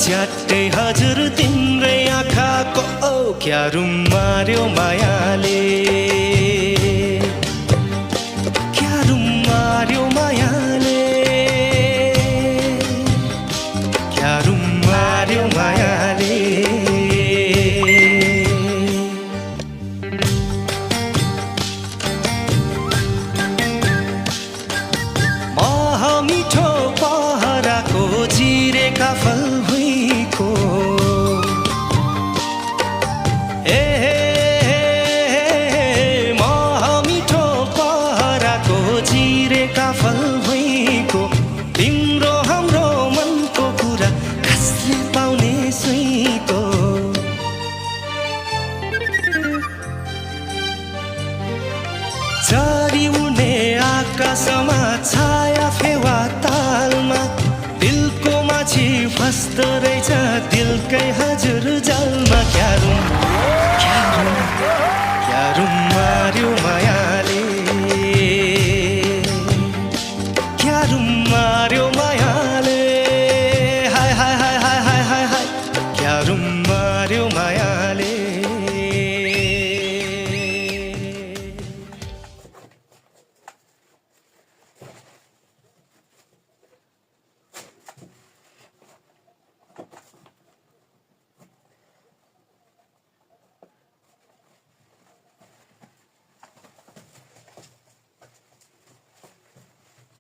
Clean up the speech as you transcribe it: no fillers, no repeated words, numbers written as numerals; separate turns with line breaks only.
झट्टै हजुर तिम्रै आँखाको क्या रुम मार्यो मायाले क्या रुम मार्यो मायाले क्या रुम मार्यो मायाले मिठो पहराको जिरेका फल भुइँको मिठो पहराको जिरेका फल भुइँको तिम्रो हाम्रो मनको कुरा कसले पाउने सुइँको झरी उड्ने आकाशमा छाया फेवा तालमा दिलको माछी फस्दो रहेछ दिलकै हजुर जलमा क्या रुम मार्यो माया